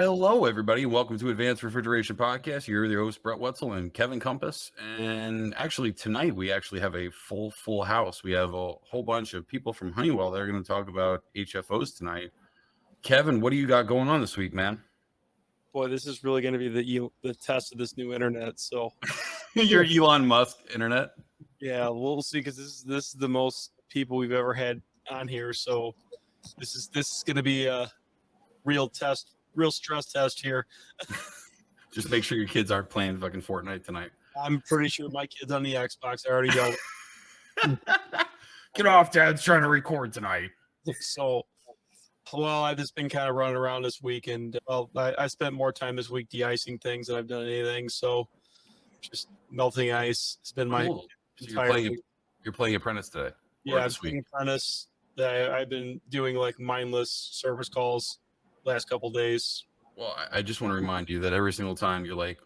Hello, everybody, and welcome to Advanced Refrigeration Podcast. You're your host, Brett Wetzel and Kevin Compass. And actually, tonight we actually have a full house. We have a whole bunch of people from Honeywell that are going to talk about HFOs tonight. Kevin, what do you got going on this week, man? Boy, this is really going to be the test of this new internet. So, Your Elon Musk internet. yeah, we'll see, because this is the most people we've ever had on here. So, this is going to be a real test. Real stress test here. Just make sure your kids aren't playing fucking Fortnite tonight. I'm pretty sure my kid's on the Xbox. I already know. Get off, Dad's trying to record tonight. So, well, I've just been kind of running around this week, and I spent more time this week de-icing things than I've done anything. So, just melting ice. It's been my So you're playing Apprentice today. Yeah, I'm playing Apprentice. I've been doing like mindless service calls last couple days. Well, I just want to remind you that every single time you're like,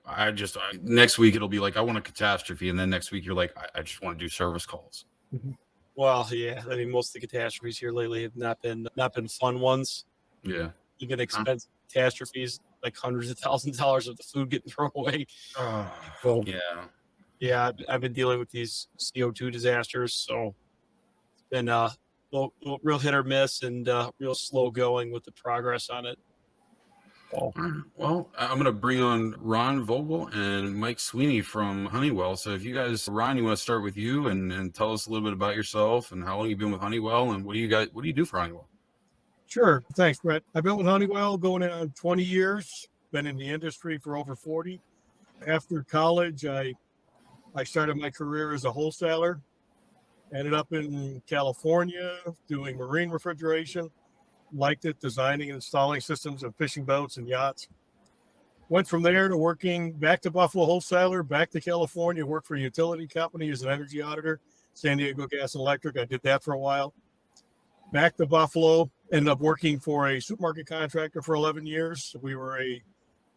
next week it'll be like, I want a catastrophe. And then next week you're like, I just want to do service calls. Well, yeah. I mean, most of the catastrophes here lately have not been fun ones. Yeah. Even expensive catastrophes, like hundreds of thousands of dollars of the food getting thrown away. So, yeah. Yeah. I've been dealing with these CO2 disasters. So it's been real hit or miss and real slow going with the progress on it. Oh. Well, I'm going to bring on Ron Vogl and Mike Sweeney from Honeywell. So if you guys, Ron, you want to start with you and tell us a little bit about yourself and how long you've been with Honeywell and what do you do for Honeywell? Sure. Thanks, Brett. I've been with Honeywell going on 20 years, been in the industry for over 40. After college, I started my career as a wholesaler. Ended up in California doing marine refrigeration. Liked it, designing and installing systems of fishing boats and yachts. Went from there to working back to Buffalo wholesaler, back to California, worked for a utility company as an energy auditor, San Diego Gas and Electric. I did that for a while. Back to Buffalo, ended up working for a supermarket contractor for 11 years. We were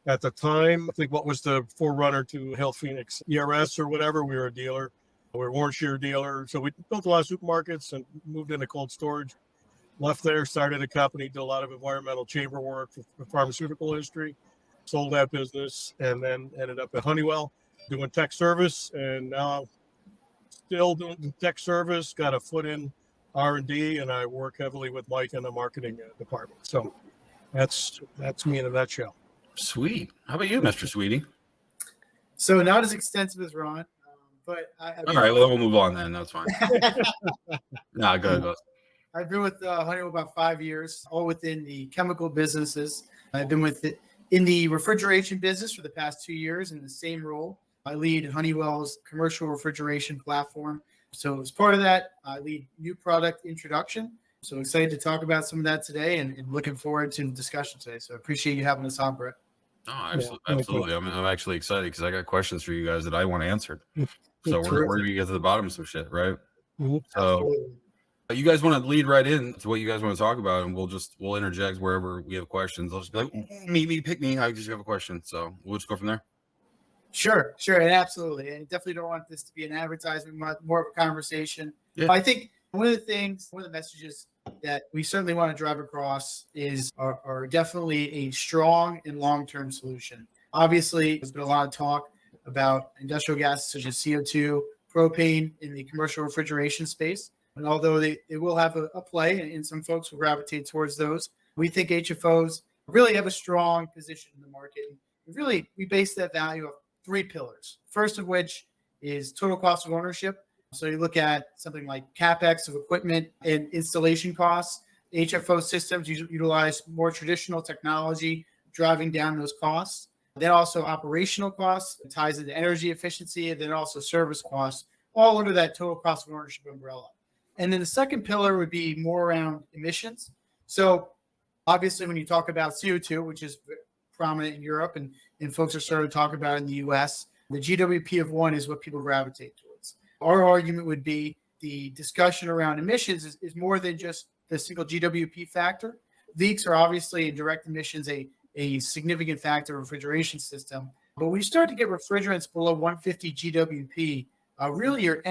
at the time, I think what was the forerunner to Hill Phoenix, ERS or whatever, we were a dealer. We're a warranty shear dealer. So we built a lot of supermarkets and moved into cold storage. Left there, started a company, did a lot of environmental chamber work for the pharmaceutical industry, sold that business, and then ended up at Honeywell doing tech service. And now still doing tech service, got a foot in R&D, and I work heavily with Mike in the marketing department. So that's me in a nutshell. Sweet. How about you, Mr. Sweetie? So not as extensive as Ron. But all right, well, we'll move on then. That's fine. Go ahead. I've been with Honeywell about 5 years, all within the chemical businesses. I've been in the refrigeration business for the past 2 years in the same role. I lead Honeywell's commercial refrigeration platform. So as part of that, I lead new product introduction. So excited to talk about some of that today and looking forward to the discussion today. So I appreciate you having us on, Brett. Oh, absolutely. I'm actually excited because I got questions for you guys that I want answered. So we're going to get to the bottom of some shit, right? Mm-hmm. So you guys want to lead right in to what you guys want to talk about, and we'll interject wherever we have questions. I'll just be like, pick me. I just have a question. So we'll just go from there. Sure. And absolutely. And definitely don't want this to be an advertisement, more of a conversation. Yeah. I think one of the messages that we certainly want to drive across is are definitely a strong and long-term solution. Obviously, there's been a lot of talk about industrial gases such as CO2, propane in the commercial refrigeration space. And although they will have a play and some folks will gravitate towards those, we think HFOs really have a strong position in the market. We base that value of 3 pillars. First of which is total cost of ownership. So you look at something like CapEx of equipment and installation costs. HFO systems utilize more traditional technology, driving down those costs. Then also operational costs, it ties into energy efficiency, and then also service costs, all under that total cost of ownership umbrella. And then the second pillar would be more around emissions. So obviously when you talk about CO2, which is prominent in Europe and folks are starting to talk about in the US, the GWP of 1 is what people gravitate towards. Our argument would be the discussion around emissions is more than just the single GWP factor. Leaks are obviously in direct emissions a significant factor of refrigeration system. But when you start to get refrigerants below 150 GWP, really your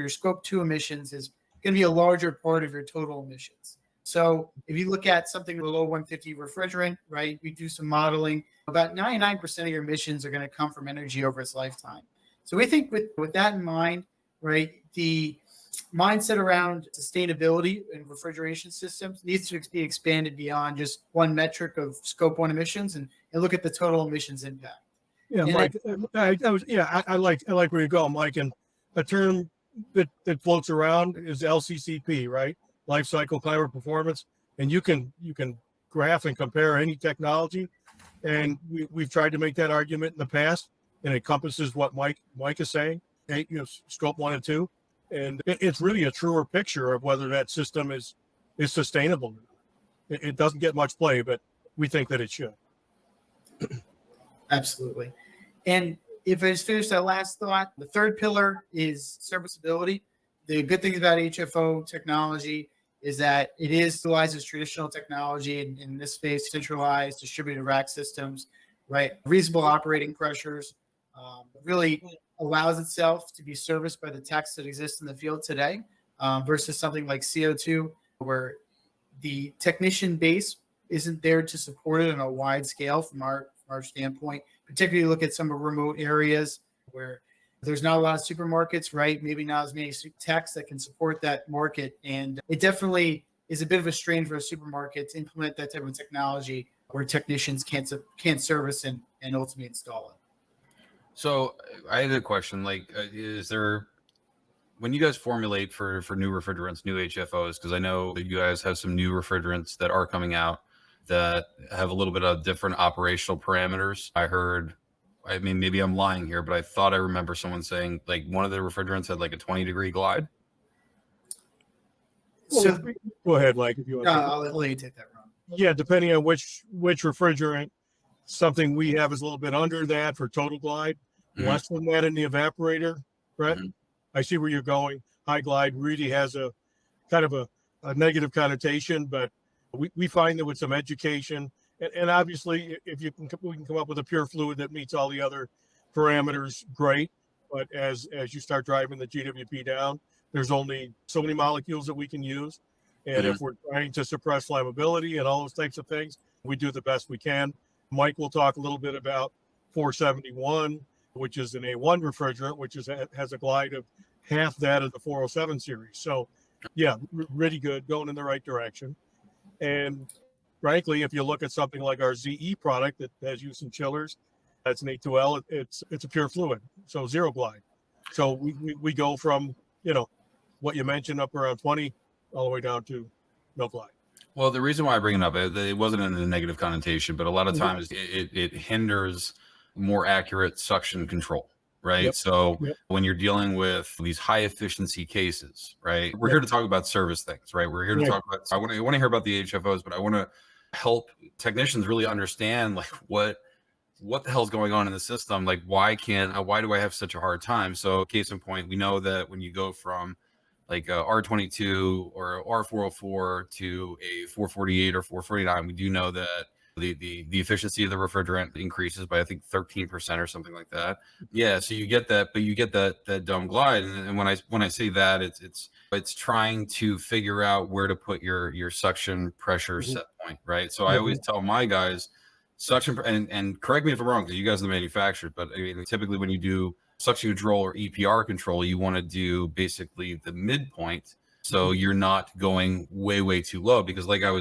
scope 2 emissions is going to be a larger part of your total emissions. So if you look at something below 150 refrigerant, right, we do some modeling, about 99% of your emissions are going to come from energy over its lifetime. So we think with that in mind, right, the mindset around sustainability in refrigeration systems needs to be expanded beyond just one metric of scope 1 emissions and look at the total emissions impact. Yeah, And Mike. I like where you're going, Mike. And a term that floats around is LCCP, right? Life cycle climate performance. And you can graph and compare any technology. And we've tried to make that argument in the past, and it encompasses what Mike is saying. Scope 1 and 2, and it's really a truer picture of whether that system is sustainable. It doesn't get much play, but we think that it should. Absolutely. And if I just finish that last thought, the third pillar is serviceability. The good thing about HFO technology is that it utilizes traditional technology, in this space, centralized distributed rack systems, right? Reasonable operating pressures, really allows itself to be serviced by the techs that exist in the field today, versus something like CO2, where the technician base isn't there to support it on a wide scale from our standpoint. Particularly look at some of remote areas where there's not a lot of supermarkets, right? Maybe not as many techs that can support that market. And it definitely is a bit of a strain for a supermarket to implement that type of technology where technicians can't service and ultimately install it. So I had a question, like, is there, when you guys formulate for new refrigerants, new HFOs, because I know that you guys have some new refrigerants that are coming out that have a little bit of different operational parameters. I mean, maybe I'm lying here, but I thought I remember someone saying like one of the refrigerants had like a 20-degree glide. So Go ahead, Mike, if you want. I'll let you take that, Ron. Yeah, depending on which refrigerant, something we have is a little bit under that for total glide, less than that in the evaporator, Brett. I see where you're going. High glide really has a kind of a negative connotation, but we find that with some education, and obviously if we can come up with a pure fluid that meets all the other parameters, great. But as you start driving the GWP down, there's only so many molecules that we can use. And if we're trying to suppress flammability and all those types of things, we do the best we can. Mike will talk a little bit about 471, which is an A1 refrigerant, which has a glide of half that of the 407 series. So yeah, really good, going in the right direction. And frankly, if you look at something like our ZE product that has use in chillers, that's an A2L, it's a pure fluid, so zero glide. So we go from, what you mentioned up around 20 all the way down to no glide. Well, the reason why I bring it up, it wasn't in a negative connotation, but a lot of times it hinders more accurate suction control, right? Yep. So when you're dealing with these high efficiency cases, right? We're here to talk about service things, right? We're here to talk about, I want to hear about the HFOs, but I want to help technicians really understand like what the hell's going on in the system? Like, why do I have such a hard time? So case in point, we know that when you go from like a R22 or a R404 to a 448 or 449, we do know that the efficiency of the refrigerant increases by I think 13% or something like that. Yeah, so you get that, but you get that dumb glide. And when I say that, it's trying to figure out where to put your suction pressure set point, right? So I always tell my guys, suction, and correct me if I'm wrong because you guys are the manufacturer, but I mean, typically when you do suction control or EPR control, you want to do basically the midpoint, so you're not going way too low. Because like let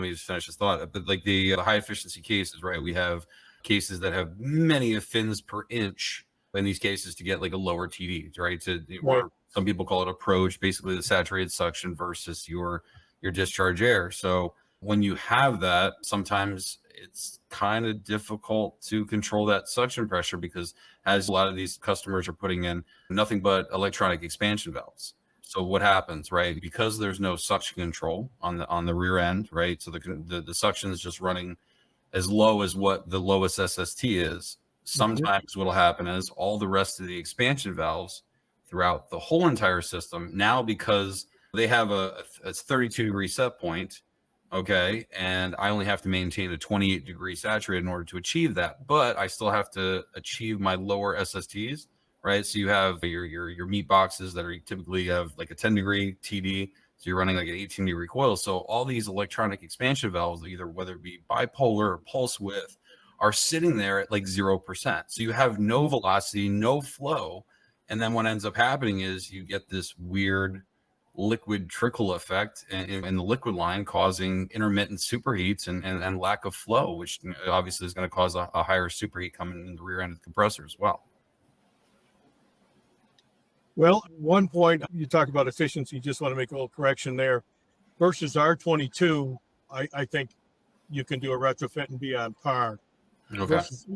me just finish this thought. But like the high efficiency cases, right? We have cases that have many fins per inch in these cases to get like a lower TD, right? Or some people call it approach, basically the saturated suction versus your discharge air. So when you have that, sometimes it's kind of difficult to control that suction pressure because as a lot of these customers are putting in nothing but electronic expansion valves. So what happens, right? Because there's no suction control on the rear end, right? So the suction is just running as low as what the lowest SST is. Sometimes what'll happen is all the rest of the expansion valves throughout the whole entire system, now because they have a 32-degree set point, okay, and I only have to maintain a 28-degree saturated in order to achieve that, but I still have to achieve my lower SSTs, right? So you have your meat boxes that are typically have like a 10-degree TD, So you're running like an 18-degree coil. So all these electronic expansion valves, either whether it be bipolar or pulse width, are sitting there at like 0%. So you have no velocity, no flow. And then what ends up happening is you get this weird liquid trickle effect in the liquid line, causing intermittent superheats and lack of flow, which obviously is going to cause a higher superheat coming in the rear end of the compressor as well. Well, one point you talk about efficiency, just want to make a little correction there. Versus R22, I think you can do a retrofit and be on par. Okay. Versus,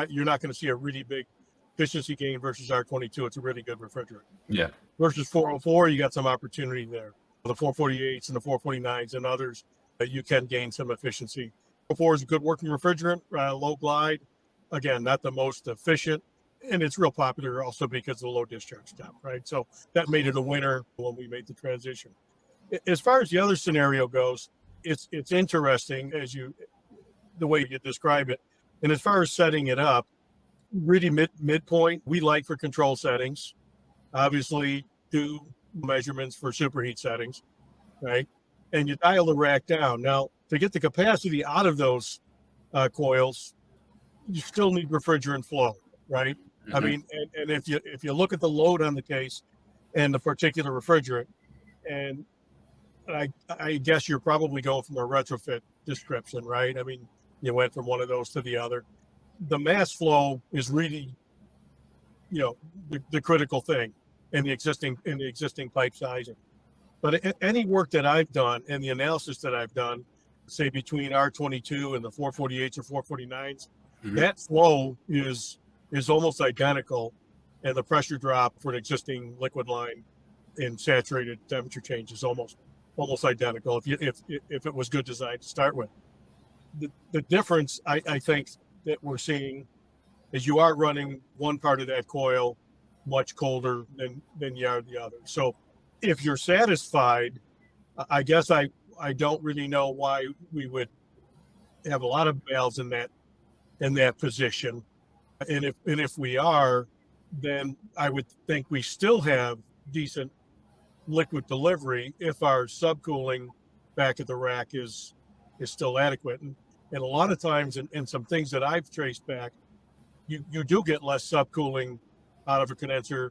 you're not going to see a really big efficiency gain versus R22. It's a really good refrigerant. Yeah. Versus 404, you got some opportunity there. The 448s and the 449s and others, you can gain some efficiency. 404 is a good working refrigerant, low glide. Again, not the most efficient. And it's real popular also because of the low discharge temp, right? So that made it a winner when we made the transition. As far as the other scenario goes, it's interesting the way you describe it. And as far as setting it up, really midpoint, we like for control settings. Obviously, do measurements for superheat settings, right? And you dial the rack down. Now, to get the capacity out of those coils, you still need refrigerant flow, right? Mm-hmm. I mean, and if you look at the load on the case and the particular refrigerant, and I guess you're probably going from a retrofit description, right? I mean, you went from one of those to the other. The mass flow is really, the critical thing in the existing pipe sizing. But any work that I've done and the analysis that I've done, say between R22 and the 448s or 449s, mm-hmm. that flow is almost identical, and the pressure drop for an existing liquid line in saturated temperature change is almost identical if it was good design to start with. The difference I think that we're seeing is you are running one part of that coil much colder than you are the other. So if you're satisfied, I guess I don't really know why we would have a lot of valves in that position. And if we are, then I would think we still have decent liquid delivery if our subcooling back at the rack is still adequate. And a lot of times in some things that I've traced back, you do get less subcooling out of a condenser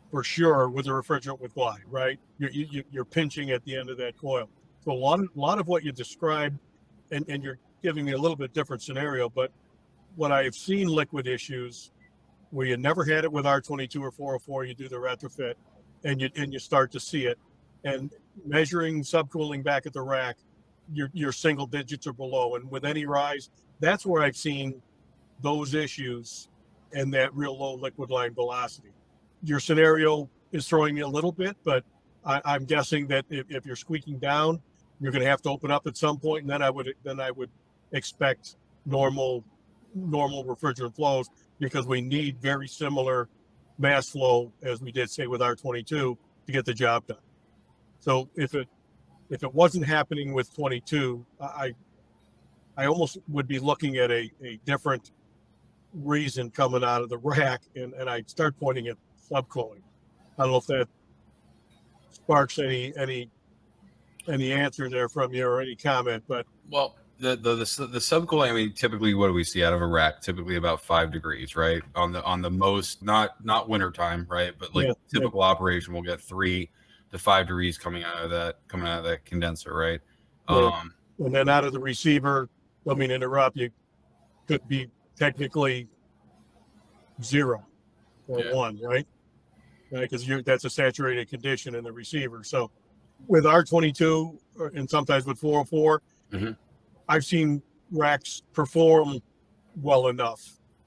for sure with a refrigerant with glide, right? You're pinching at the end of that coil. So a lot of what you described, and you're giving me a little bit different scenario, but what I've seen liquid issues where you never had it with R22 or 404, you do the retrofit and you start to see it. And measuring subcooling back at the rack, your single digits or below. And with any rise, that's where I've seen those issues and that real low liquid line velocity. Your scenario is throwing you a little bit, but I'm guessing that if you're squeaking down, you're going to have to open up at some point, and then I would expect normal refrigerant flows, because we need very similar mass flow as we did, say, with R22 to get the job done. So if it wasn't happening with 22, I almost would be looking at a different reason coming out of the rack, and I'd start pointing at subcooling. I don't know if that sparks any answer there from you or any comment, but well, the subcooling, I mean, typically what do we see out of a rack? Typically about 5 degrees, right? On the most, not winter time, right? But like typical operation, we'll get 3 to 5 degrees coming out of that condenser, right? And then out of the receiver, I mean, interrupt, you could be technically 0 or 1, right? Because that's a saturated condition in the receiver. So with R22 and sometimes with 404, mm-hmm. I've seen racks perform well enough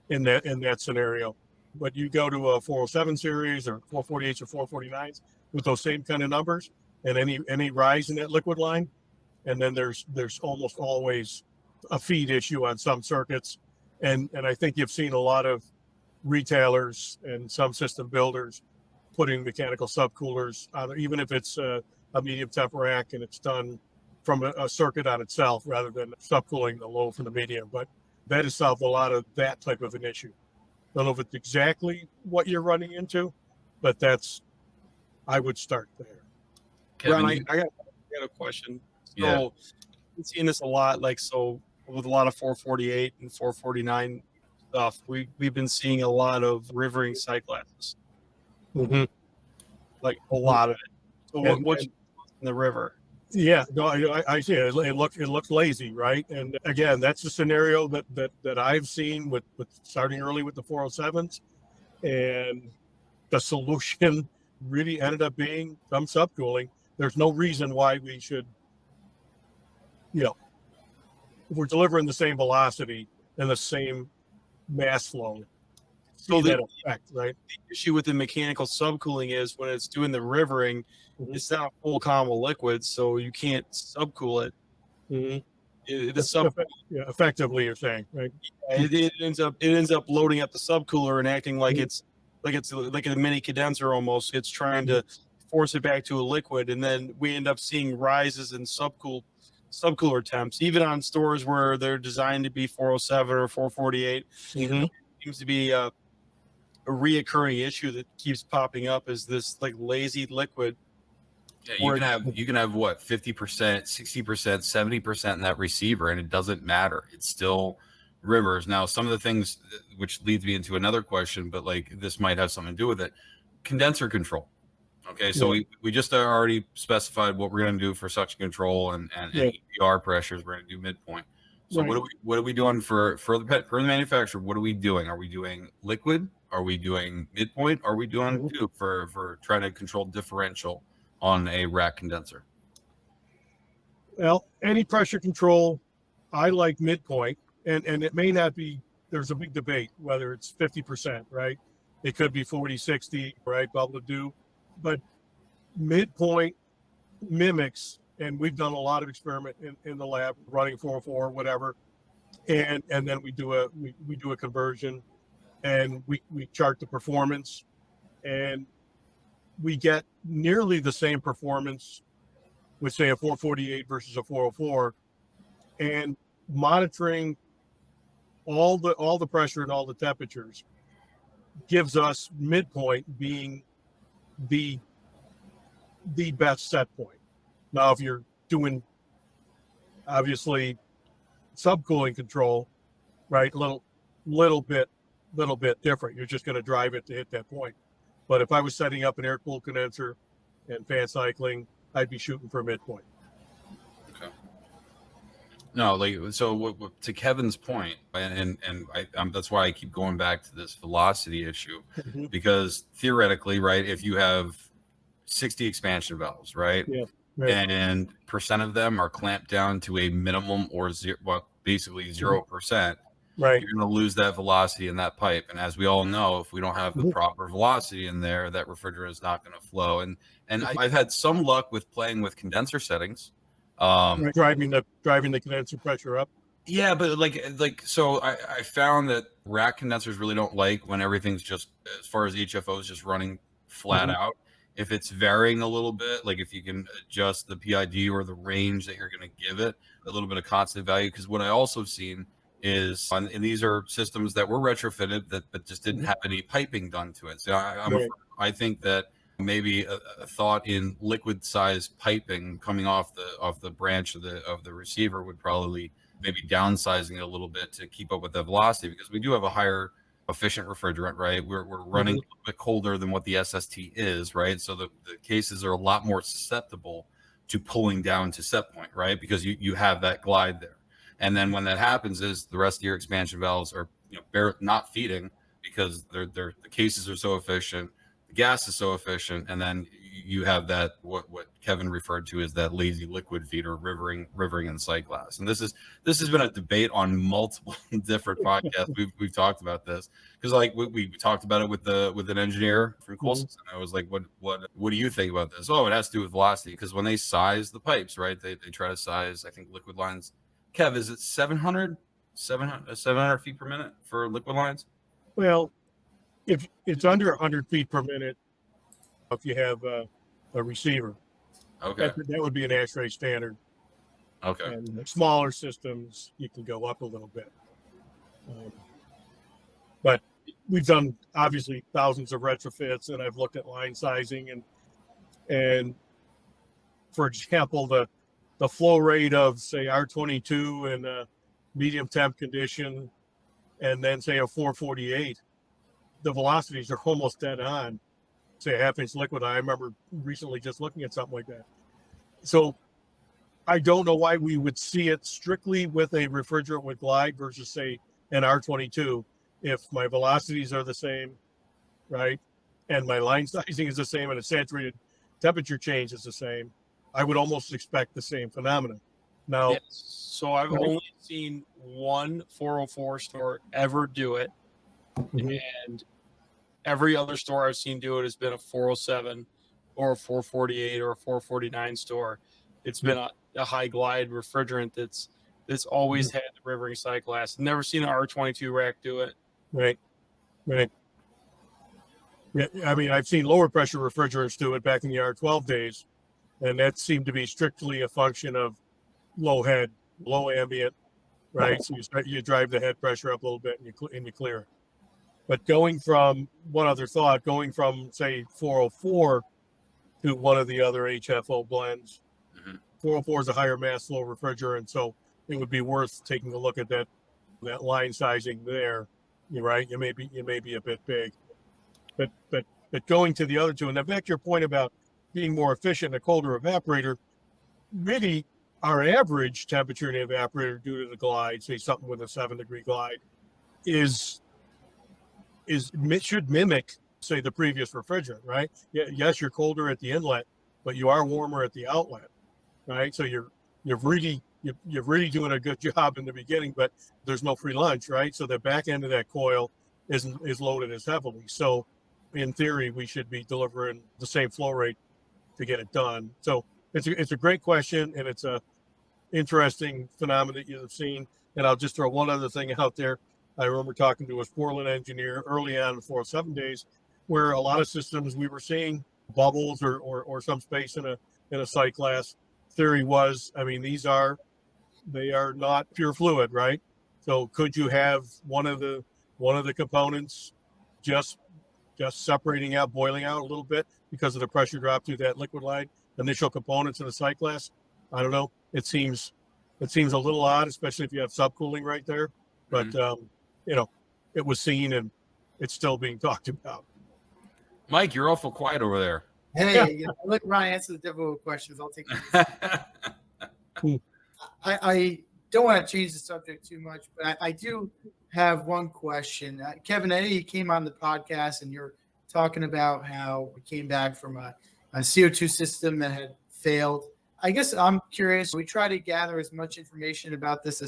in that scenario. But you go to a 407 series or 448s or 449s with those same kind of numbers, and any rise in that liquid line, and then there's almost always a feed issue on some circuits. And I think you've seen a lot of retailers and some system builders putting mechanical subcoolers on, even if it's a medium temp rack and it's done from a circuit on itself rather than subcooling the low from the medium. But that has solved a lot of that type of an issue. I don't know if it's exactly what you're running into, but I would start there. Kevin, Ron, you- I got a question. So, Yeah. I'm seeing this a lot, like, so with a lot of 448 and 449 stuff, we've been seeing a lot of rivering sight glasses, like a lot of it. So what's in the river? Yeah, no, I see it. It looks lazy, right? And again, that's a scenario that I've seen with starting early with the 407s, and the solution really ended up being some subcooling. There's no reason why we should, if we're delivering the same velocity and the same mass flow, So see that effect, right? The issue with the mechanical subcooling is when it's doing the rivering, it's not a full column of liquid, so you can't subcool it. The sub Effectively, you're saying, right? it ends up loading up the subcooler and acting like it's like a mini condenser almost. It's trying to force it back to a liquid, and then we end up seeing rises in subcooler temps, even on stores where they're designed to be 407 or 448. Seems to be a reoccurring issue that keeps popping up is this like lazy liquid. Yeah, you can have what 50%, 60%, 70% in that receiver, and it doesn't matter. It's still rivers. Now, some of the things, which leads me into another question, but like this might have something to do with it. Condenser control. Okay, so we just already specified what we're going to do for suction control and EPR pressures. We're going to do midpoint. So what are we doing for the manufacturer? What are we doing? Are we doing liquid? Are we doing midpoint? Are we doing tube for trying to control differential on a rack condenser? Well, any pressure control, I like midpoint, and it may not be. There's a big debate whether it's 50%, right? It could be 40, 60, right? Bubble do, but midpoint mimics, and we've done a lot of experiment in the lab running 404, whatever, and then we do a conversion, and we chart the performance, and we get nearly the same performance with, say, a 448 versus a 404, and monitoring all the pressure and all the temperatures gives us midpoint being the best set point. Now, if you're doing obviously subcooling control, right, little bit different. You're just going to drive it to hit that point. But if I was setting up an air-cooled condenser and fan cycling, I'd be shooting for a midpoint. Okay. No, like so. To Kevin's point, and that's why I keep going back to this velocity issue, because theoretically, right, if you have 60 expansion valves, right, and percent of them are clamped down to a minimum or basically 0%. Right. You're going to lose that velocity in that pipe. And as we all know, if we don't have the proper velocity in there, that refrigerant is not going to flow. And I've had some luck with playing with condenser settings. Driving the condenser pressure up. Yeah, but so I found that rack condensers really don't like when everything's just, as far as HFOs, just running flat out. If it's varying a little bit, like if you can adjust the PID or the range that you're going to give it, a little bit of constant value. Because what I also seen is, and these are systems that were retrofitted but just didn't have any piping done to it. So I think that maybe a thought in liquid size piping coming off the branch of the receiver would probably maybe downsizing it a little bit to keep up with the velocity, because we do have a higher efficient refrigerant, right? We're running a little bit colder than what the SST is, right? So the cases are a lot more susceptible to pulling down to set point, right? Because you have that glide there. And then when that happens is the rest of your expansion valves are not feeding because the cases are so efficient, the gas is so efficient, and then you have that what Kevin referred to as that lazy liquid feed or rivering in sight glass. And this has been a debate on multiple different podcasts. We've talked about this because like we talked about it with an engineer from Colson. I was like, what do you think about this? Oh, it has to do with velocity, because when they size the pipes, right, they try to size, I think, liquid lines. Kev, is it 700 feet per minute for liquid lines? Well, if it's under 100 feet per minute, if you have a receiver, okay, that would be an ASHRAE standard. Okay. And smaller systems, you can go up a little bit. But we've done obviously thousands of retrofits, and I've looked at line sizing, and for example, the flow rate of say R22 in a medium temp condition, and then say a 448, the velocities are almost dead on. Say a half-inch liquid. I remember recently just looking at something like that. So I don't know why we would see it strictly with a refrigerant with glide versus say an R22 if my velocities are the same, right? And my line sizing is the same and the saturated temperature change is the same. I would almost expect the same phenomenon. Now, Yes. So I've only seen one 404 store ever do it. Mhm. And every other store I've seen do it has been a 407 or a 448 or a 449 store. It's been a high glide refrigerant that's always had the rivering cyclast. Never seen an R22 rack do it. right. Yeah, I mean, I've seen lower pressure refrigerants do it back in the R12 days, and that seemed to be strictly a function of low head, low ambient, right? So you drive the head pressure up a little bit and you clear it. But going from say 404 to one of the other HFO blends, 404 is a higher mass flow refrigerant, so it would be worth taking a look at that line sizing there. You're right. You may be a bit big, but going to the other two, and now back to your point about being more efficient in a colder evaporator, really our average temperature in the evaporator due to the glide, say something with a 7-degree glide, should mimic say the previous refrigerant, right? Yes, you're colder at the inlet, but you are warmer at the outlet, right? So you're really doing a good job in the beginning, but there's no free lunch, right? So the back end of that coil is loaded as heavily. So in theory, we should be delivering the same flow rate to get it done. So it's a great question, and it's a interesting phenomenon that you've seen. And I'll just throw one other thing out there. I remember talking to a Portland engineer early on in the 407 days, where a lot of systems we were seeing bubbles or some space in a site class. Theory was, I mean, they are not pure fluid, right? So could you have one of the components just separating out, boiling out a little bit because of the pressure drop through that liquid line, initial components in a site class? I don't know. It seems a little odd, especially if you have subcooling right there. But it was seen and it's still being talked about. Mike, you're awful quiet over there. Hey, let Ryan answer the difficult questions. I'll take them. I don't want to change the subject too much, but I do have one question. Kevin, I know you came on the podcast and you're talking about how we came back from a CO2 system that had failed. I guess I'm curious. We try to gather as much information about this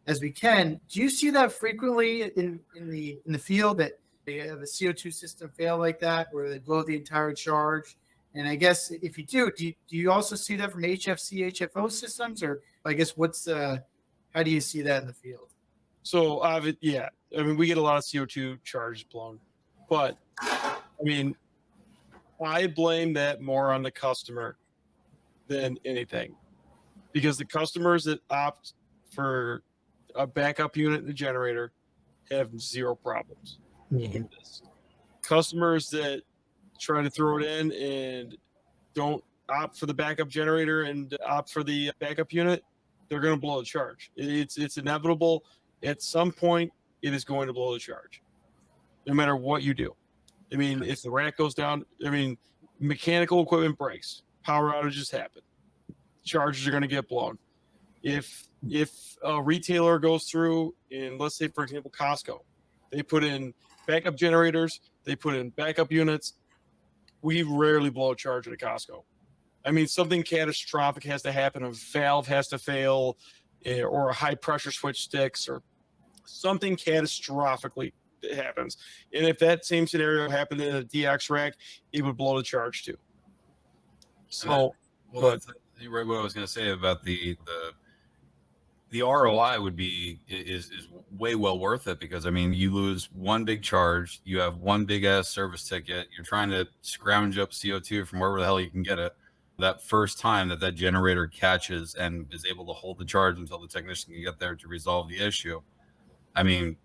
as we can. Do you see that frequently in the field, that they have a CO2 system fail like that, where they blow the entire charge? And I guess if you do you also see that from HFC, HFO systems, or I guess how do you see that in the field? So, yeah, I mean, we get a lot of CO2 charges blown, but I mean, I blame that more on the customer than anything, because the customers that opt for a backup unit in the generator have zero problems. Mhm. Customers that try to throw it in and don't opt for the backup generator and opt for the backup unit, they're going to blow the charge. It's inevitable. At some point, it is going to blow the charge, no matter what you do. I mean, if the rack goes down, I mean, mechanical equipment breaks, power outages happen, charges are going to get blown. If a retailer goes through, and let's say, for example, Costco, they put in backup generators, they put in backup units, we rarely blow a charge at a Costco. I mean, something catastrophic has to happen. A valve has to fail, or a high pressure switch sticks, or something catastrophically happens. And if that same scenario happened in a DX rack, it would blow the charge too. So, That's right. What I was going to say about the ROI is way well worth it, because I mean, you lose one big charge, you have one big ass service ticket, you're trying to scrounge up CO2 from wherever the hell you can get it. That first time that generator catches and is able to hold the charge until the technician can get there to resolve the issue. I mean,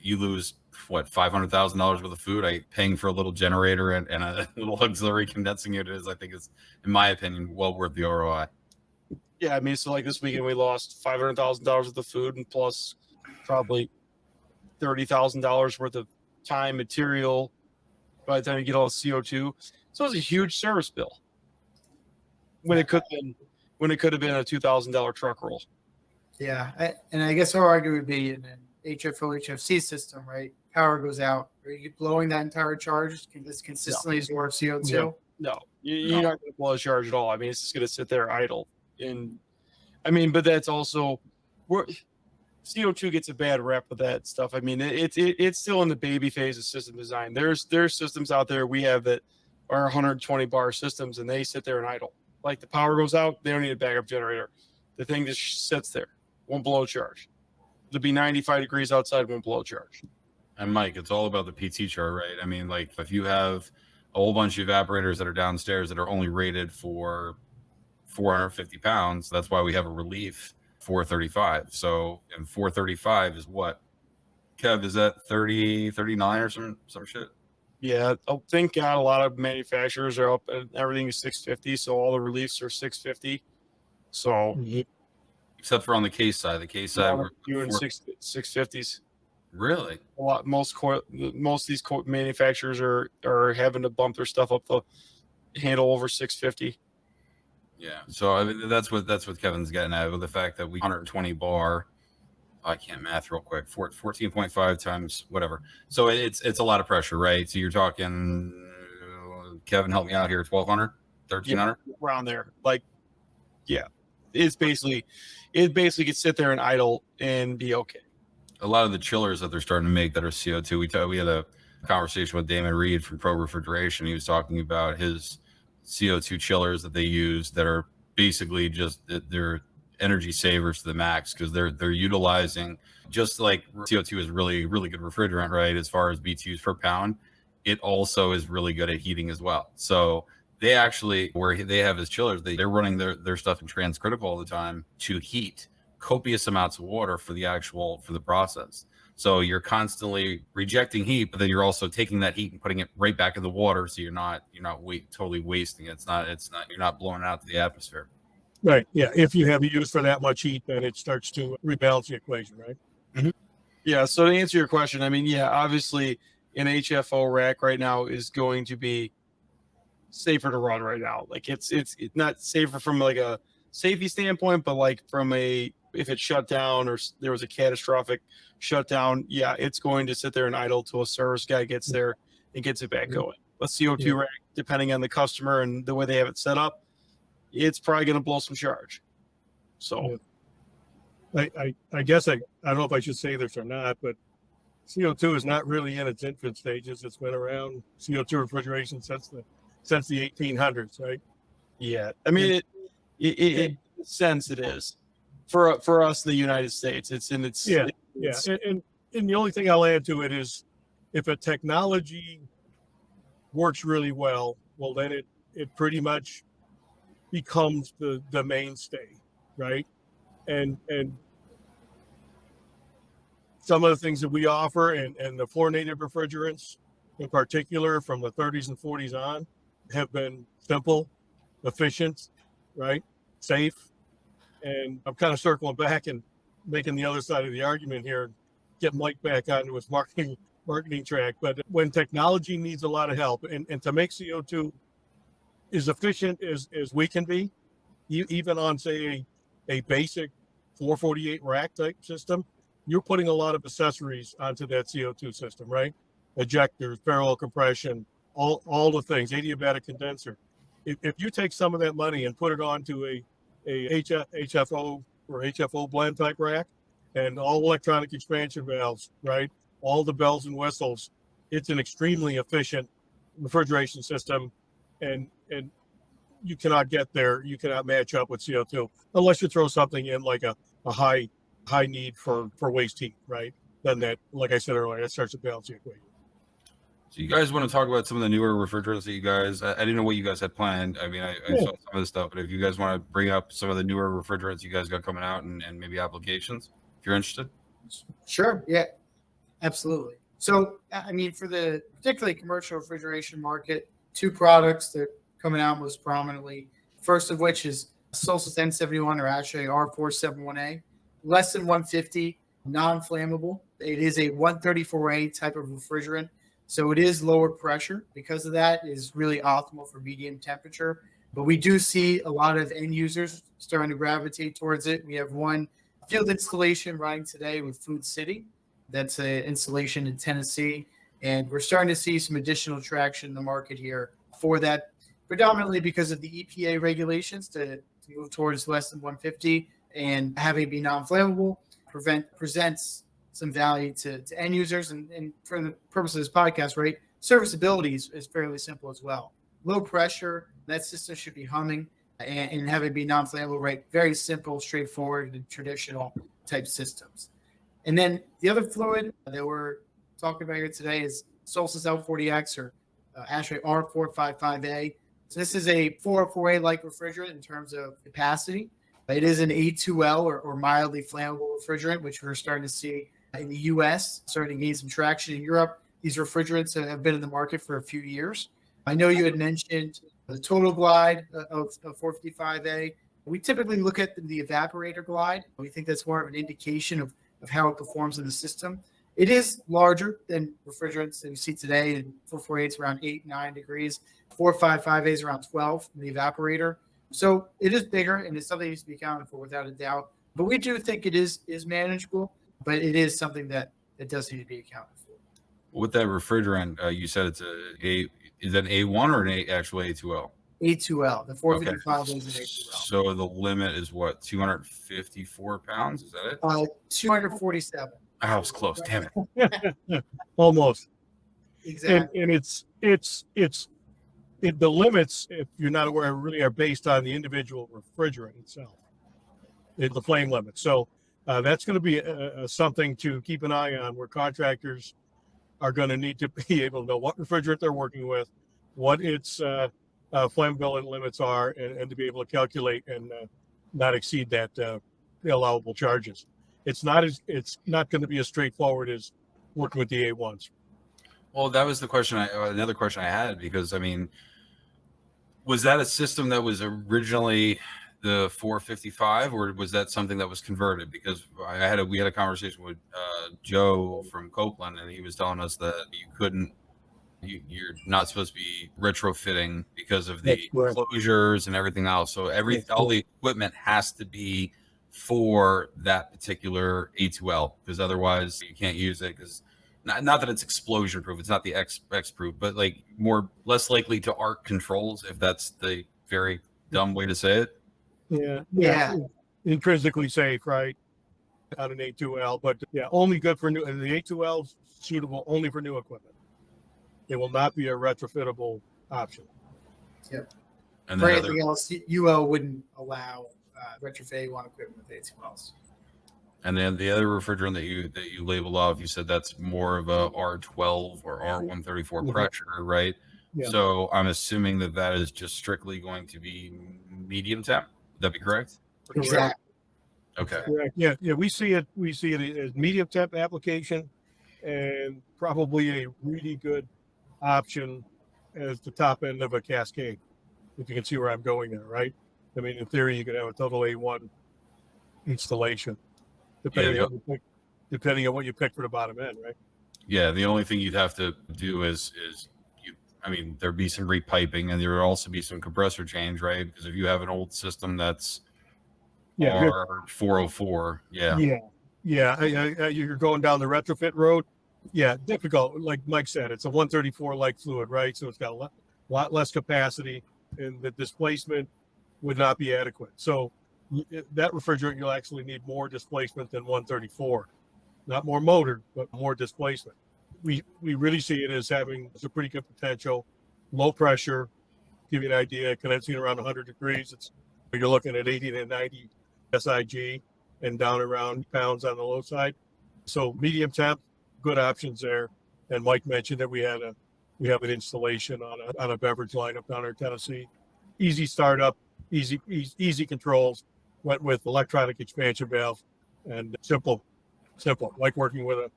you lose what, $500,000 worth of food. Paying for a little generator and a little auxiliary condensing unit is, I think, is, in my opinion, well worth the ROI. Yeah, I mean, so like this weekend we lost $500,000 worth of food and plus probably $30,000 worth of time, material by the time you get all the CO2. So it was a huge service bill when it could have been a $2,000 truck roll. Yeah, and I guess our argument would be in an HFO HFC system, right? Power goes out. Are you blowing that entire charge as consistently as your CO2? Yeah. No, you're not going to blow a charge at all. I mean, it's just going to sit there idle. And I mean, but that's also where CO2 gets a bad rep with that stuff. I mean, it's still in the baby phase of system design. There's systems out there we have that are 120 bar systems, and they sit there and idle. Like the power goes out, they don't need a backup generator. The thing just sits there, won't blow a charge. It'll be 95 degrees outside, won't blow a charge. And Mike, it's all about the PT chart, right? I mean, like if you have a whole bunch of evaporators that are downstairs that are only rated for 450 pounds, that's why we have a relief 435. So, and 435 is what? Kev, is that 30, 39 or some shit? Yeah, thank God a lot of manufacturers are up and everything is 650, so all the reliefs are 650. So Except for on the case side. The case side, we're doing 650s. really? A lot, most of these manufacturers are having to bump their stuff up the handle over 650. Yeah. So I mean, that's what Kevin's getting at with the fact that we 120 bar. I can't math real quick. 14.5 times whatever. So it's a lot of pressure, right? So you're talking, Kevin, help me out here, 1,200, 1,300, around there. Like, yeah, it basically could sit there and idle and be okay. A lot of the chillers that they're starting to make that are CO2. We had a conversation with Damon Reed from Pro Refrigeration. He was talking about his CO2 chillers that they use that are basically just they're energy savers to the max because they're utilizing, just like CO2 is really, really good refrigerant, right? As far as BTUs per pound, it also is really good at heating as well. So they actually, where they have his chillers, they're running their stuff in transcritical all the time to heat copious amounts of water for the process. So you're constantly rejecting heat, but then you're also taking that heat and putting it right back in the water. So you're not totally wasting it. It's not, you're not blowing it out to the atmosphere. Right. Yeah. If you have used for that much heat, then it starts to rebalance the equation, right? Mm-hmm. Yeah. So to answer your question, I mean, yeah, obviously an HFO rack right now is going to be safer to run right now. Like it's not safer from like a safety standpoint, but like from if it shut down or there was a catastrophic shutdown, yeah, it's going to sit there and idle till a service guy gets there and gets it back going. A CO2 rack, depending on the customer and the way they have it set up, it's probably going to blow some charge. So I guess I don't know if I should say this or not, but CO2 is not really in its infant stages. It's been around CO2 refrigeration since the 1800s, right? Yeah, I mean, in a sense it is for us in the United States. It's in its and the only thing I'll add to it is if a technology works really well, then it pretty much becomes the mainstay, right? And some of the things that we offer and the fluorinated refrigerants in particular from the 30s and 40s on have been simple, efficient, right? Safe. And I'm kind of circling back and making the other side of the argument here, get Mike back onto his marketing track. But when technology needs a lot of help and to make CO2 as efficient as we can be, even on, say, a basic 448 rack type system, you're putting a lot of accessories onto that CO2 system, right? Ejectors, parallel compression, all the things, adiabatic condenser. If you take some of that money and put it onto a HFO or HFO blend type rack and all electronic expansion valves, right? All the bells and whistles, it's an extremely efficient refrigeration system. And you cannot get there. You cannot match up with CO2 unless you throw something in like a high need for waste heat, right? Then that, like I said earlier, that starts to balance the equation. So you guys want to talk about some of the newer refrigerants that you guys, I didn't know what you guys had planned. I mean, I saw some of the stuff, but if you guys want to bring up some of the newer refrigerants you guys got coming out and maybe applications, if you're interested. Sure. Yeah. Absolutely. So, I mean, for the particularly commercial refrigeration market, two products that are coming out most prominently. First of which is Solstice N71 or actually R471A, less than 150, non-flammable. It is a 134A type of refrigerant, so it is lower pressure. Because of that, it is really optimal for medium temperature. But we do see a lot of end users starting to gravitate towards it. We have one field installation running today with Food City. That's an installation in Tennessee. And we're starting to see some additional traction in the market here for that, predominantly because of the EPA regulations to move towards less than 150 and having it be non-flammable presents some value to end users. And for the purpose of this podcast, right, serviceability is fairly simple as well. Low pressure, that system should be humming, and have it be non-flammable, right? Very simple, straightforward, and traditional type systems. And then the other fluid that we're talking about here today is Solstice L40X or actually R455A. So this is a 404A-like refrigerant in terms of capacity. It is an A2L or mildly flammable refrigerant, which we're starting to see in the U.S., starting to gain some traction in Europe. These refrigerants have been in the market for a few years. I know you had mentioned the total glide of 455A. We typically look at the evaporator glide. We think that's more of an indication of how it performs in the system. It is larger than refrigerants that we see today, and 448 is around 8-9 degrees. 455A is around 12 in the evaporator. So it is bigger, and it's something that needs to be accounted for without a doubt. But we do think it is manageable, but it is something that does need to be accounted for. With that refrigerant, you said it's is that an A1 or an actual A2L? A2L. The 455 is an A2L. So the limit is what, 254 pounds? Is that it? 247. I was close. Damn it. Almost. Exactly. And the limits, if you're not aware, really are based on the individual refrigerant itself, the flame limit. So that's going to be something to keep an eye on, where contractors are going to need to be able to know what refrigerant they're working with, what its flammability limits are, and to be able to calculate and not exceed that the allowable charges. It's not going to be as straightforward as working with the A1s. Well, that was the question. Another question I had, because I mean, was that a system that was originally the 455, or was that something that was converted? Because we had a conversation with Joe from Copeland, and he was telling us that you're not supposed to be retrofitting because of the closures and everything else. So all the equipment has to be for that particular A2L, because otherwise you can't use it. Because not that it's explosion proof, it's not the X proof, but like less likely to arc controls, if that's the very dumb way to say it. Yeah. Intrinsically safe, right? Not an A2L, but yeah, only good for new. And the A2L is suitable only for new equipment. It will not be a retrofittable option. Yep. And for anything else, UL wouldn't allow retrofit A1 equipment with A2Ls. And then the other refrigerant that you labeled off, you said that's more of a R12 or R134 pressure, right? Yeah. So I'm assuming that is just strictly going to be medium temp. Would that be correct? Exactly. Okay. Correct. Yeah. We see it as medium temp application, and probably a really good option as the top end of a cascade, if you can see where I'm going there, right? I mean, in theory, you could have a total A1 installation, depending on what you pick for the bottom end, right? Yeah, the only thing you'd have to do is there'd be some repiping, and there would also be some compressor change, right? Because if you have an old system that's R404, you're going down the retrofit road. Yeah, difficult. Like Mike said, it's a 134 like fluid, right? So it's got a lot less capacity, and the displacement would not be adequate. So that refrigerant, you'll actually need more displacement than 134. Not more motor, but more displacement. We really see it as having a pretty good potential. Low pressure, give you an idea, condensing around 100 degrees. You're looking at 80 to 90 SIG and down around pounds on the low side. So medium temp, good options there. And Mike mentioned that we have an installation on a beverage line up down in Tennessee. Easy startup, easy controls. Went with electronic expansion valve, and simple, like working with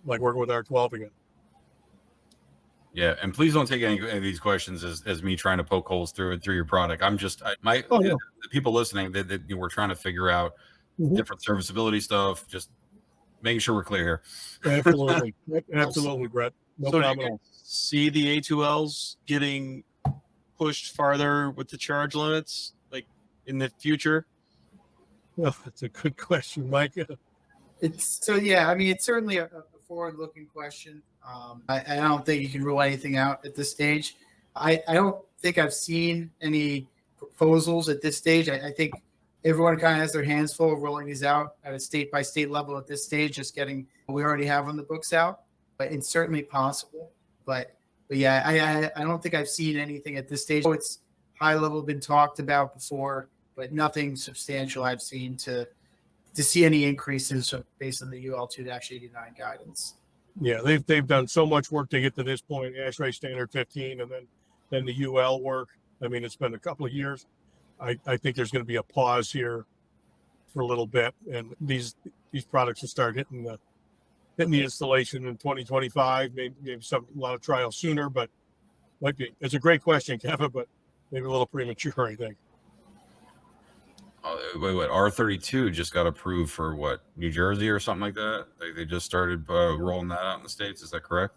like working with R12 again. Yeah, and please don't take any of these questions as me trying to poke holes through your product. I'm just No. the people listening that we're trying to figure out different serviceability stuff. Just making sure we're clear here. Absolutely, absolutely, Brett. No So do problem you at all. see the A2Ls getting pushed farther with the charge limits, like in the future? Well, that's a good question, Mike. It's so yeah. I mean, it's certainly a forward-looking question. I don't think you can rule anything out at this stage. I don't think I've seen any proposals at this stage. I think everyone kind of has their hands full of rolling these out at a state-by-state level at this stage, just getting what we already have on the books out. But it's certainly possible. But yeah, I don't think I've seen anything at this stage. It's high level been talked about before, but nothing substantial I've seen to see any increases based on the UL 2-89 guidance. Yeah, they've done so much work to get to this point. ASHRAE standard 15, and then the UL work. I mean, it's been a couple of years. I think there's going to be a pause here for a little bit, and these products will start hitting the installation in 2025. Maybe a lot of trials sooner, but might be. It's a great question, Kevin, but maybe a little premature, I think. Wait, R32 just got approved for what, New Jersey or something like that? They just started rolling that out in the States. Is that correct?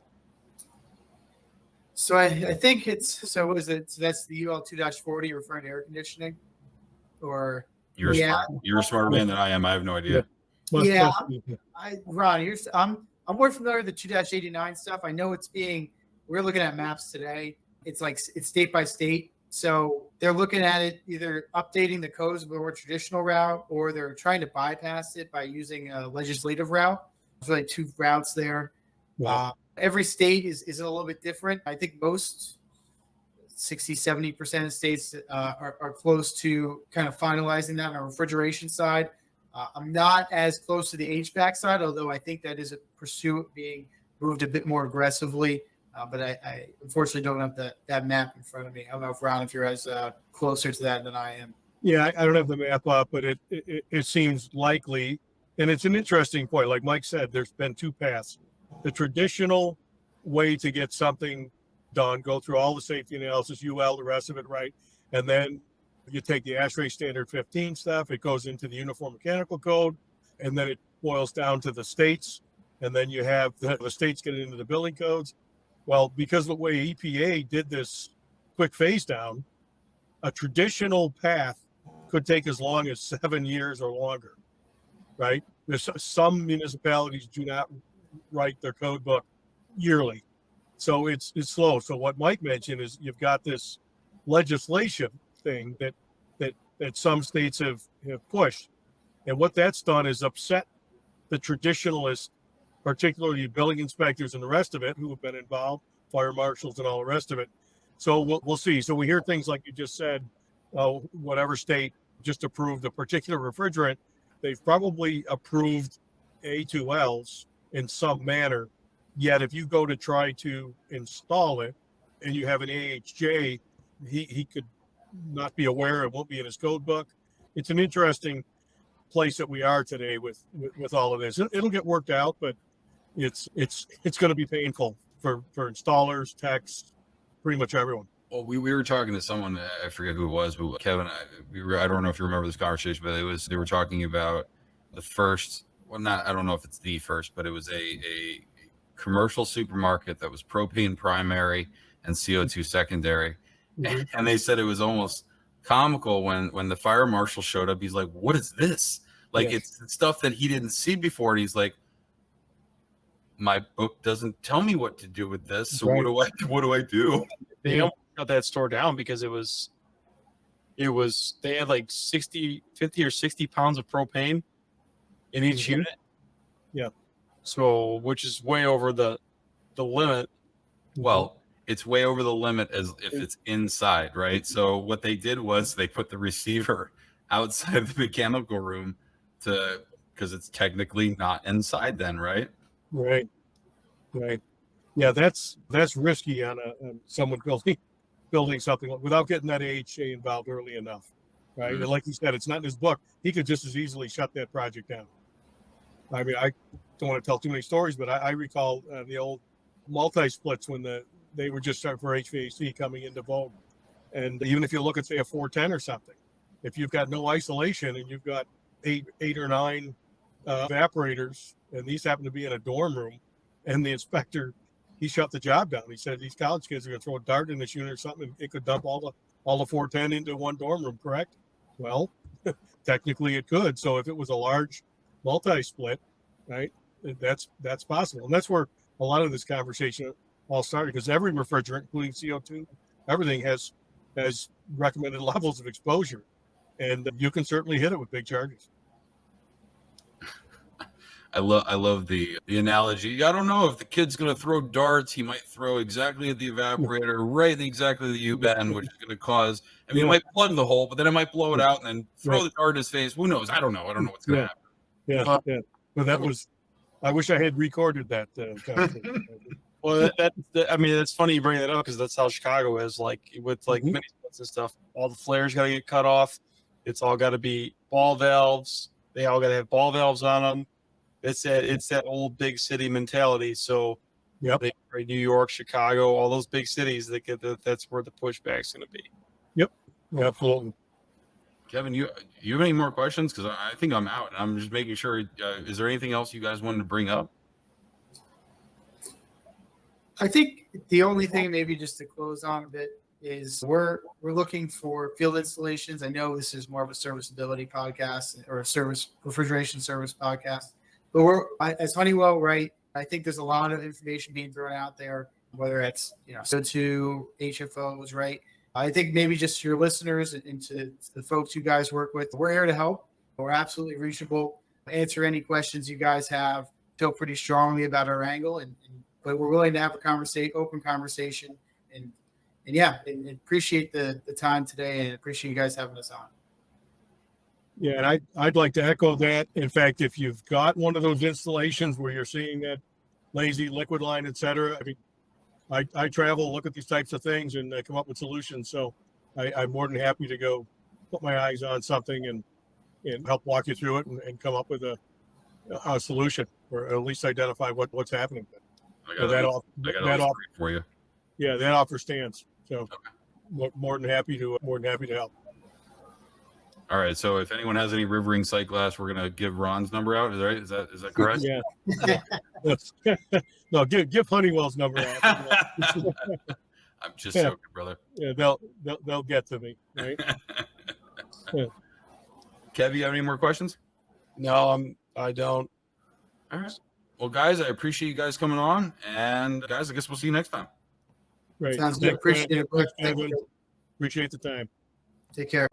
So I think it's what is it? So that's the UL 2-40 referring to air conditioning, or You're a smarter man than I am. I have no idea. Yeah. Ron, I'm more familiar with the 2-89 stuff. I know we're looking at maps today. It's state by state. So they're looking at it either updating the codes of a more traditional route, or they're trying to bypass it by using a legislative route. There's really two routes there. Wow. Every state is a little bit different. I think most 60-70% of states are close to kind of finalizing that on the refrigeration side. I'm not as close to the HVAC side, although I think that is a pursuit being moved a bit more aggressively. But I unfortunately don't have that map in front of me. I don't know if Ron, if you're as closer to that than I am. Yeah, I don't have the map up, but it seems likely, and it's an interesting point. Like Mike said, there's been two paths. The traditional way to get something done, go through all the safety analysis, UL, the rest of it, right? And then you take the ASHRAE standard 15 stuff, it goes into the Uniform Mechanical Code, and then it boils down to the states, and then you have the states get into the building codes. Well, because of the way EPA did this quick phase down, a traditional path could take as long as 7 years or longer, right? There's some municipalities do not write their code book yearly. So it's slow. So what Mike mentioned is you've got this legislation thing that some states have pushed. And what that's done is upset the traditionalists, particularly building inspectors and the rest of it who have been involved, fire marshals and all the rest of it. So we'll see. So we hear things like you just said, whatever state just approved a particular refrigerant, they've probably approved A2Ls in some manner. Yet if you go to try to install it and you have an AHJ, he could not be aware, it won't be in his code book. It's an interesting place that we are today with all of this. It'll get worked out, but it's going to be painful for installers, techs, pretty much everyone. Well, we were talking to someone, I forget who it was, but Kevin, I don't know if you remember this conversation, but they were talking about the first, I don't know if it's the first, but it was a commercial supermarket that was propane primary and CO2 secondary. Mm-hmm. And they said it was almost comical when the fire marshal showed up. He's like, what is this? Like, yes. It's stuff that he didn't see before. And he's like, my book doesn't tell me what to do with this. So right. what do I do? They almost got that store down because they had like 50 or 60 pounds of propane in each mm-hmm. unit. Yeah. So, which is way over the limit. Well, it's way over the limit as if it's inside, right? So what they did was they put the receiver outside the mechanical room because it's technically not inside then, right? Right. Yeah, that's risky on someone building something without getting that AHA involved early enough, right? Mm-hmm. And like you said, it's not in his book. He could just as easily shut that project down. I mean, I don't want to tell too many stories, but I recall the old multi-splits when they were just starting for HVAC coming into Vogl. And even if you look at, say, a 410 or something, if you've got no isolation and you've got eight or nine evaporators, and these happen to be in a dorm room, and the inspector, he shut the job down. He said, these college kids are going to throw a dart in this unit or something. It could dump all the 410 into one dorm room, correct? Well, technically it could. So if it was a large multi-split, right, that's possible. And that's where a lot of this conversation all started, because every refrigerant, including CO2, everything has recommended levels of exposure, and you can certainly hit it with big charges. I love the analogy. I don't know if the kid's going to throw darts. He might throw exactly at the evaporator, right exactly the U-bend, which is going to cause. I mean, it might plug the hole, but then it might blow it out and then throw the dart in his face. Who knows? I don't know what's going to happen. Yeah. But that was. I wish I had recorded that. Conversation. Well, I mean, it's funny you bring that up, because that's how Chicago is. Like with mini splits and stuff, all the flares got to get cut off. It's all got to be ball valves. They all got to have ball valves on them. It's that old big city mentality. So, yep. New York, Chicago, all those big cities that's where the pushback's going to be. Yep, yeah, absolutely. Kevin, you have any more questions? Because I think I'm out. I'm just making sure. Is there anything else you guys wanted to bring up? I think the only thing, maybe just to close on a bit, is we're looking for field installations. I know this is more of a serviceability podcast or a refrigeration service podcast, but as Honeywell, right? I think there's a lot of information being thrown out there, whether it's CO2, HFOs, right? I think maybe just to your listeners and to the folks you guys work with, we're here to help. We're absolutely reachable. Answer any questions you guys have. Feel pretty strongly about our angle, but we're willing to have a open conversation, and appreciate the time today, and appreciate you guys having us on. Yeah, and I'd like to echo that. In fact, if you've got one of those installations where you're seeing that lazy liquid line, et cetera, I mean, I travel, look at these types of things, and come up with solutions. So I'm more than happy to go put my eyes on something and help walk you through it and come up with a solution, or at least identify what's happening. That offer for you. Yeah, that offer stands. So more than happy to help. All right. So if anyone has any Rivering sight glass, we're gonna give Ron's number out. Is that correct? Yeah. No, give Honeywell's number out. I'm just joking, brother. Yeah, they'll get to me, right? Yeah. Kev, you have any more questions? No, I don't. All right. Well, guys, I appreciate you guys coming on, and guys, I guess we'll see you next time. Right. Sounds good. Appreciate it. Appreciate the time. Take care.